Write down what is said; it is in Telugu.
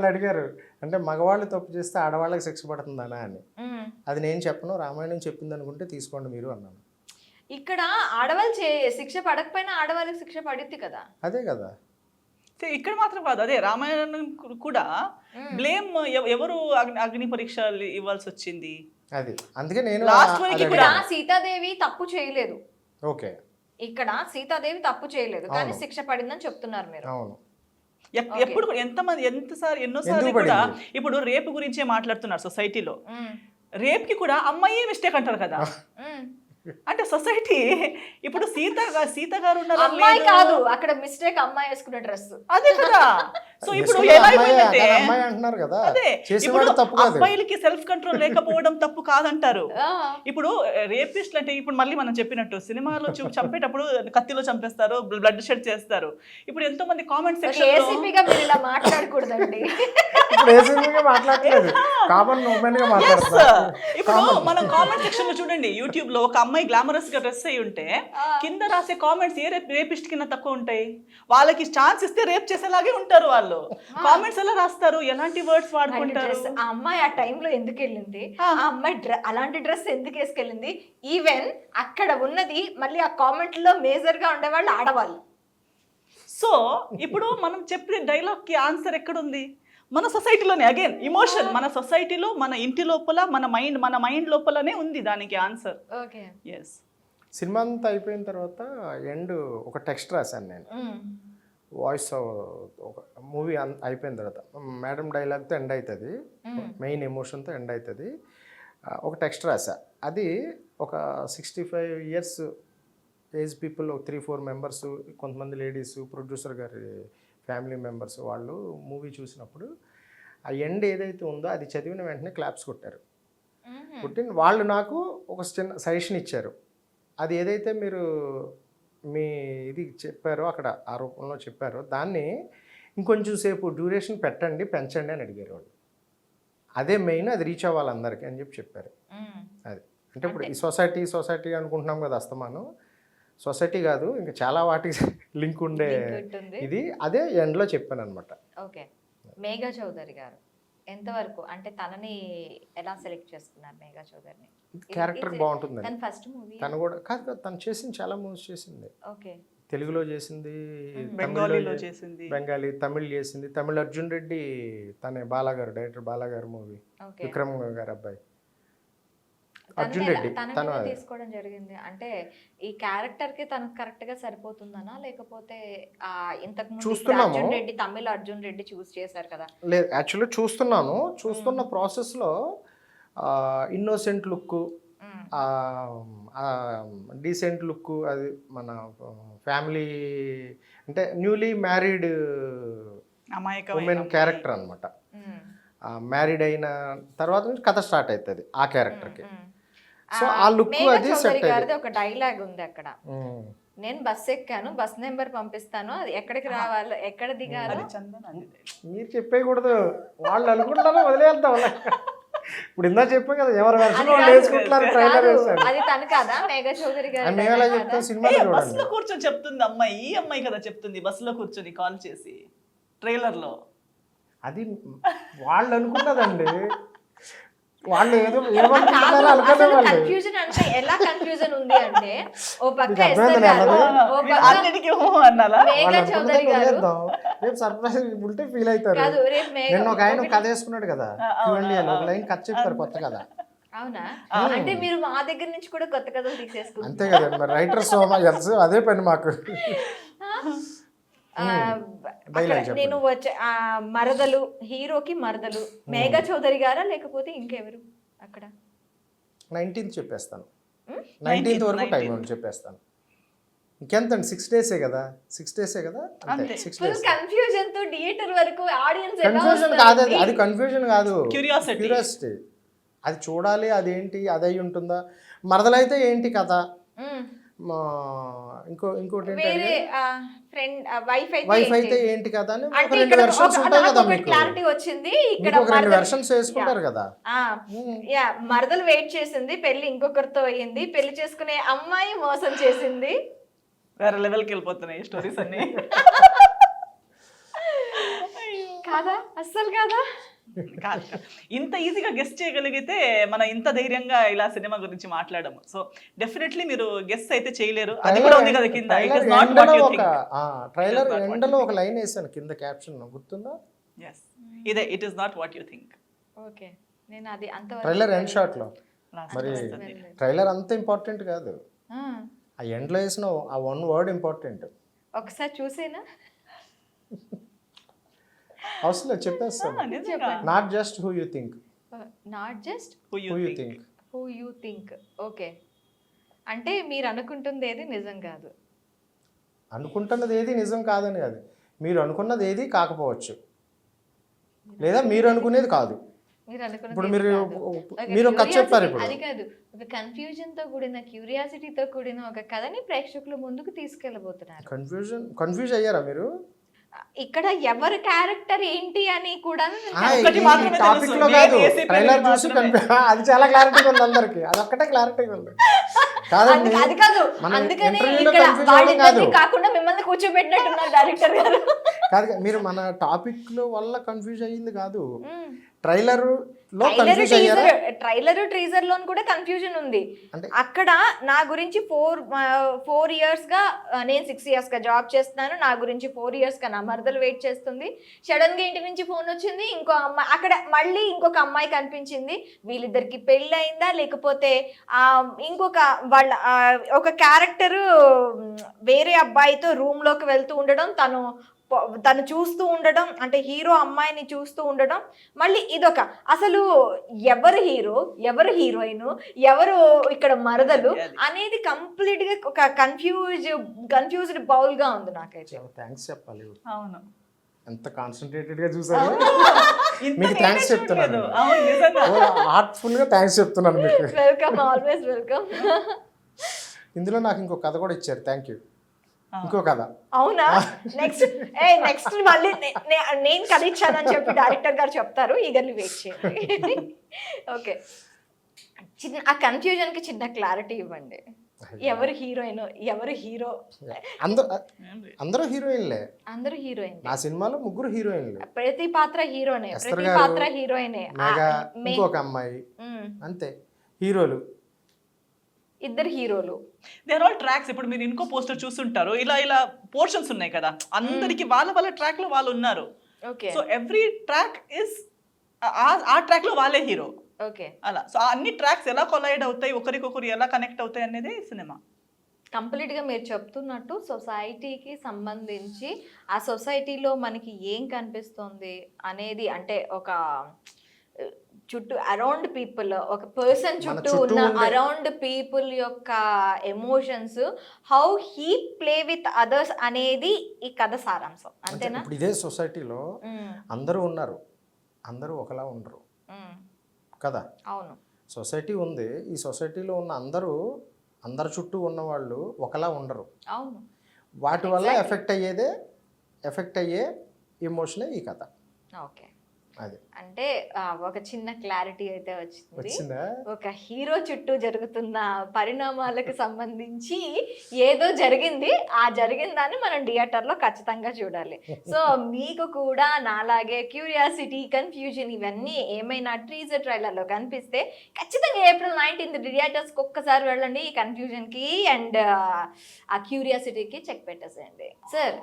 వాళ్ళు అడిగారు అంటే మగవాళ్ళు తప్పు చేస్తే ఆడవాళ్ళకి శిక్ష పడుతుందనా అని. అది నేను చెప్పను, రామాయణం చెప్పింది అనుకుంటే తీసుకోండి మీరు అన్నాను. ఇక్కడ ఆడవాళ్ళు శిక్ష పడకపోయినా ఆడవాళ్ళకి శిక్ష పడుద్ది కదా. అదే కదా. ఇక్కడ మాత్రం కాదు, అదే రామాయణం కూడా బ్లేమ్ ఎవరు అగ్ని పరీక్ష ఇవ్వాల్సి వచ్చింది. అది అందుకే నేను ఇక్కడ సీతాదేవి తప్పు చేయలేదు. ఓకే, ఇక్కడ సీతాదేవి తప్పు చేయలేదు కానీ శిక్ష పడిందని చెప్తున్నారు మీరు. అవును. ఎప్పుడు ఎన్నోసార్లు కూడా ఇప్పుడు రేపు గురించే మాట్లాడుతున్నారు సొసైటీలో. రేప్ కి కూడా అమ్మాయి మిస్టేక్ అంటారు కదా. అంటే సొసైటీ ఇప్పుడు సీత గారు ఉన్నారు, అమ్మాయి కాదు అక్కడ మిస్టేక్, అమ్మాయి వేసుకున్న డ్రెస్. అదే కదా. సో ఇప్పుడు ఎలా అయిపోయిందంటే అదే ఇప్పుడు అబ్బాయిలకి సెల్ఫ్ కంట్రోల్ లేకపోవడం తప్పు కాదంటారు. ఇప్పుడు రేపిస్ట్లు అంటే ఇప్పుడు మళ్ళీ మనం చెప్పినట్టు సినిమాలో చంపేటప్పుడు కత్తిలో చంపేస్తారు, బ్లడ్ షెడ్ చేస్తారు. ఇప్పుడు ఎంతో మంది కామెంట్ సెక్షన్ ఏసీపీగా మీరు ఇలా మాట్లాడకూడదండి. ఇప్పుడు మనం కామెంట్ సెక్షన్ లో చూడండి, యూట్యూబ్ లో ఒక అమ్మాయి గ్లామరస్ గా డ్రెస్ అయి ఉంటే కింద రాసే కామెంట్స్ ఏ రేపిస్ట్ కింద తక్కువ ఉంటాయి. వాళ్ళకి ఛాన్స్ ఇస్తే రేప్ చేసేలాగే ఉంటారు వాళ్ళు. కామెంట్స్ ఎలా రాస్తారు, ఎలాంటి వర్డ్స్ వాడుకుంటారు. ఆ అమ్మాయి ఆ టైంలో ఎందుకు వెళ్ళింది, ఆ అమ్మాయి అలాంటి డ్రెస్ ఎందుకు వేసుకెళ్ళింది, ఈవెన్ అక్కడ ఉన్నది మళ్ళీ ఆ కామెంట్ లో మేజర్ గా ఉండేవాళ్ళు ఆడవాళ్ళు. సో ఇప్పుడు మనం చెప్పిన డైలాగ్ కి ఆన్సర్ ఎక్కడుంది? మన సొసైటీలోనే. అగైన్ ఇమోషన్ మన సొసైటీలో, మన ఇంటి లోపల, మన మైండ్ లోపలనే ఉంది దానికి ఆన్సర్. ఎస్. సినిమా అంతా అయిపోయిన తర్వాత ఎండ్ ఒక టెక్స్ట్ రాశాను నేను, వాయిస్ ఒక మూవీ అయిపోయిన తర్వాత మేడం డైలాగ్తో ఎండ్ అవుతుంది, మెయిన్ ఎమోషన్తో ఎండ్ అవుతుంది. ఒక టెక్స్ట్ రాసా. అది ఒక 65 years ఏజ్ పీపుల్, 3-4 members, కొంతమంది లేడీస్, ప్రొడ్యూసర్ గారి ఫ్యామిలీ మెంబర్స్ వాళ్ళు మూవీ చూసినప్పుడు ఆ ఎండ్ ఏదైతే ఉందో అది చదివిన వెంటనే క్లాప్స్ కొట్టారు. కొట్టిన వాళ్ళు నాకు ఒక చిన్న సజెషన్ ఇచ్చారు. అది ఏదైతే మీరు మీ ఇది చెప్పారో అక్కడ ఆ రూపంలో చెప్పారో దాన్ని ఇంకొంచెం సేపు డ్యూరేషన్ పెంచండి అని అడిగారు వాళ్ళు. అదే మెయిన్, అది రీచ్ అవ్వాలి అందరికీ అని చెప్పారు. అది అంటే ఇప్పుడు ఈ సొసైటీ అనుకుంటున్నాం కదా, అస్తమానం సొసైటీ కాదు ఇంకా చాలా వాటికి లింక్ ఉండే ఇది, అదే ఎండ్లో చెప్పాను అనమాట. ఓకే. మేఘా చౌదరి గారు ఎంతవరకు అంటే తనని ఎలా సెలెక్ట్ చేసుకున్నారు? మేఘా చౌదరిని క్యారెక్టర్ బాగుంటుంది. తన ఫస్ట్ మూవీ తను కూడా కాదు, తను చేసింది చాలా మూవీస్ చేసింది. ఓకే. తెలుగులో చేసింది, బెంగాలీలో చేసింది, బెంగాలీ, తమిళ్ చేసింది. తమిళ్ అర్జున్ రెడ్డి తనే బాలాగారు, డైరెక్టర్ బాలాగారు మూవీ, విక్రమ్ గారు అబ్బాయి అర్జున్ రెడ్డి తను తీసుకోవడం జరిగింది. అంటే ఈ క్యారెక్టర్ కి తనకు కరెక్ట్ గా సరిపోతుందనా, లేకపోతే ఇంతకు ముందు అర్జున్ రెడ్డి, తమిళ అర్జున్ రెడ్డి చూస్ చేశారు కదా? లేదు, యాక్చువల్లీ చూస్తున్న ప్రాసెస్లో ఇన్నోసెంట్ లుక్, డీసెంట్ లుక్, అది మన ఫ్యామిలీ అంటే న్యూలీ మ్యారీడ్ ఉమెన్ క్యారెక్టర్ అనమాట. మ్యారీడ్ అయిన తర్వాత నుంచి కథ స్టార్ట్ అవుతుంది ఆ క్యారెక్టర్కి. సో ఆ లుక్ అది సెట్ అయ్యింది. ఒక డైలాగ్ ఉంది అక్కడ, నేను బస్ ఎక్కాను, బస్ నెంబర్ పంపిస్తాను, అది ఎక్కడికి రావాలో, ఎక్కడ దిగాలో. మీరు చెప్పేయకూడదు, వాళ్ళు అనుకుంటారో వదిలేద్దాం. ఇప్పుడు ఇందా చెప్పాం కదా, ఎవరు వెర్షన్ వాళ్ళు వేసుకుంటున్నారు, ట్రైలర్ వేస్తారు. అది తను కదా మేఘా చౌదరి గారు? మేము ఎలా చెప్తాం, సినిమా బస్సులో కూర్చొని చెప్తుంది అమ్మాయి, ఈ అమ్మాయి కదా చెప్తుంది బస్సులో కూర్చొని కాల్ చేసి ట్రైలర్ లో. అది వాళ్ళు అనుకున్నదండి, వాళ్ళు ఏదో ఏమనుకుంటున్నారో అనుకునే వాళ్ళు. కన్ఫ్యూజన్ అంటే ఎలా కన్ఫ్యూజన్ ఉంది అంటే, ఓ పక్క మేఘా చౌదరి గారు రేపు సర్ప్రైజ్ ఉంటే ఫీల్ అవుతారు. నేను ఒక ఆయన కథ వేసుకున్నాడు కదా, ఒక లైన్ కథ చెప్తారు కొత్త కథ. అవునా? అంటే మీరు మా దగ్గర నుంచి కూడా కొత్త కథలు తీసేసుకుంటారు. అంతే కదా మరి, రైటర్స్ అదే పని మాకు. నేను వచ్చే మరదలు, హీరోకి మరదలు మేఘా చౌదరి గారా లేకపోతే ఇంకెవరు అక్కడ? 19th చెప్పేస్తాను, 19th వరకు టైం చెప్పేస్తాను. ఇంకెంతండి, 6 days కదా, 6 days కదా. కన్ఫ్యూజన్ తో థియేటర్ వరకు ఆడియన్స్ కన్ఫ్యూజన్ కాదు, అది కన్ఫ్యూజన్ కాదు, క్యూరియాసిటీ. అది చూడాలి, అదేంటి, అది అయి ఉంటుందా. మరదలైతే ఏంటి కథ, ఇంకోటి వైఫ్ అయితే ఏంటి కదా అని ఒక 2 వెర్షన్స్ ఉంటాయి కదా మీకు. క్లారిటీ వచ్చింది ఇక్కడ, ఒక 2 వెర్షన్స్ వేసుకుంటారు కదా. మరదలు వెయిట్ చేసింది, పెళ్లి ఇంకొకరితో అయ్యింది, పెళ్లి చేసుకునే అమ్మాయి మోసం చేసింది, వేరే లెవెల్కి వెళ్ళిపోతున్నాయి స్టోరీస్ అన్ని. కాదా, అస్సలు కాదా. కాదు కాదు. ఇంత ఈజీగా గెస్ట్ చేయగలిగితే మనం ఇంత ధైర్యంగా ఇలా సినిమా గురించి మాట్లాడము. సో డెఫినెట్లీ మీరు గెస్ట్ అయితే చేయలేరు. అది కూడా ఉంది కదా కింద. It is not what you think. Trailer ఎండలో ఒక లైన్ వేసాను కింద క్యాప్షన్, గుర్తుందా? yes ఇదే it is not what you think. Okay, నేను అది అంత ట్రైలర్ ఎండ్ షాట్ లో. మరి ట్రైలర్ అంత ఇంపార్టెంట్ కాదు, ఆ ఎండ్లో వేసిన ఆ వన్ వర్డ్ ఇంపార్టెంట్. ఒకసారి చూసేనా? అవసరం లేదు, చెప్పేస్తాను. Not just who you think, not just Who you who you think. Think. Who you think. Okay, అంటే మీరు అనుకుంటుంది ఏది నిజం కాదు. అనుకుంటున్నది ఏది నిజం కాదని కాదు, మీరు అనుకున్నది ఏది కాకపోవచ్చు, లేదా మీరు అనుకునేది కాదు. మీరు అనుకున్నది ఇప్పుడు ఏది మీరు కాదు. ఒక మీరు ఒక కథ curiosity- చెప్పారు ఇప్పుడు. అది కాదు, ఒక కన్ఫ్యూజన్ తో కూడిన క్యూరియాసిటీతో కూడిన ఒక కథని ప్రేక్షకుల ముందుకు తీసుకెళ్ళబోతున్నారు. కన్ఫ్యూజ్ అయ్యారా మీరు? ఇక్కడ ఎవరి క్యారెక్టర్ ఏంటి అని కూడా ఒక్కటి మాత్రమే టాపిక్ తెలుసు. లో కాదు, నేను ACP ట్రైలర్ చూసి మాత్రమే. అది చాలా క్లారిటీగా ఉంది అందరికి, అది ఒక్కటే క్లారిటీగా ఉంది. కాదండి, అది కాదు, మనం అందుకనే ఇంటర్వ్యూలో ఇక్కడ కన్ఫ్యూజ్ అవ్వడం కాదు. వాళ్ళిద్దరిని కాకుండా మిమ్మల్ని కూర్చోబెట్టినట్టున్నారు డైరెక్టర్ గారు. కాదు మీరు మన టాపిక్ లో వల్ల కన్ఫ్యూజ్ అయ్యింది కాదు, ట్రైలర్ లో కన్ఫ్యూజ్ అయ్యారా? ట్రైలర్ ట్రీజర్ లో కూడా కన్ఫ్యూజన్ ఉంది. అంటే- అక్కడ నా గురించి 4 years గా, నేను 6 years గా జాబ్ చేస్తున్నాను, నా గురించి 4 years గా నా మరదలు వెయిట్ చేస్తుంది. సడన్ గా ఇంటి నుంచి ఫోన్ వచ్చింది, ఇంకో అమ్మాయి అక్కడ మళ్ళీ ఇంకొక అమ్మాయి కనిపించింది. వీళ్ళిద్దరికి పెళ్ళి అయిందా, లేకపోతే ఇంకొక వాళ్ళ ఒక క్యారెక్టర్ వేరే అబ్బాయితో రూమ్ లోకి వెళ్తూ ఉండడం, తను చూస్తూ ఉండడం, అంటే హీరో అమ్మాయిని చూస్తూ ఉండడం. మళ్ళీ ఇదొక, అసలు ఎవరు హీరో, ఎవరు హీరోయిన్, ఎవరు ఇక్కడ మరదలు అనేది కంప్లీట్ గా ఒక కన్ఫ్యూజ్డ్ బౌల్ గా ఉంది నాకైతే. థ్యాంక్స్ చెప్పాలి, అవును. ఎంత కాన్సన్ట్రేటెడ్ గా చూసారు. ఇంత మీకు నేనే థ్యాంక్స్ చెప్తున్నాను, చూడలేదు. అవును, నిజంగా. హార్ట్ఫుల్ గా థ్యాంక్స్ చెప్తున్నాను మీకు. Welcome, always welcome. ఇందులో నాకు ఇంకో కథ కూడా ఇచ్చారు, థ్యాంక్ యూ. ఇంకో కథ. అవునా? నెక్స్ట్ మళ్ళీ నేను కథ ఇచ్చానని చెప్పి డైరెక్టర్ గారు చెప్తారు, ఈగర్లీ వెయిట్ చేయండి. ఓకే, ఆ కన్ఫ్యూజన్ కి చిన్న క్లారిటీ ఇవ్వండి. ఎవరు హీరోయిన్, ఎవరు హీరో? అందరూ హీరోయిన్లే, అందరూ హీరోయిన్. నా సినిమాలో 3 హీరోయిన్లు, ప్రతి పాత్ర హీరోనే, ఎస్తర్ ప్రతి గారు, పాత్ర హీరోయినే. మెగా, ఇంకొక అమ్మాయి, అంతే హీరోలు. 2 హీరోలు. There all tracks. ఇప్పుడు మీరు ఇంకో పోస్టర్ చూస్తుంటారు, ఇలా పోర్షన్స్ ఉన్నాయి కదా, అందరికి వాళ్ళ ట్రాక్ లో వాళ్ళు ఉన్నారు. Okay, so every track is ఆ ట్రాక్ లో వాళ్ళే హీరో. ఓకే. అలా సో అన్ని ట్రాక్స్ ఎలా కొలైడ్ అవుతాయి, ఒకరికొకరు ఎలా కనెక్ట్ అవుతాయి అనేది సినిమా. కంప్లీట్ గా మీరు చెప్తున్నట్టు సొసైటీకి సంబంధించి, ఆ సొసైటీలో మనకి ఏం కనిపిస్తుంది అనేది, అంటే ఒక చుట్టూ అరౌండ్ పీపుల్, ఒక పర్సన్ చుట్టూ ఉన్న అరౌండ్ పీపుల్ యొక్క emotions, how he play with others అనేది ఈ కథ సారాంశం, అంతేనా? ఇప్పుడు ఇదే సొసైటీలో అందరూ ఉన్నారు, అందరూ ఒకలా ఉండరు కదా. అవును, సొసైటీ ఉంది, ఈ సొసైటీలో ఉన్న అందరు చుట్టూ ఉన్న వాళ్ళు ఒకలా ఉండరు. అవును, వాటి వల్ల ఎఫెక్ట్ అయ్యే ఎమోషనే ఈ కథ. ఓకే. అది అంటే ఒక చిన్న క్లారిటీ అయితే వచ్చింది. వచ్చిందా? ఒక హీరో చుట్టూ జరుగుతున్న పరిణామాలకు సంబంధించి ఏదో జరిగింది, ఆ జరిగిన దాన్ని మనం థియేటర్లో ఖచ్చితంగా చూడాలి. సో మీకు కూడా నాలాగే క్యూరియాసిటీ, కన్ఫ్యూజన్ ఇవన్నీ ఏమైనా టీజర్ ట్రైలర్లో కనిపిస్తే ఖచ్చితంగా April 19 థియేటర్స్కి ఒక్కసారి వెళ్ళండి. ఈ కన్ఫ్యూజన్కి అండ్ ఆ క్యూరియాసిటీకి చెక్ పెట్టేసేయండి. సార్,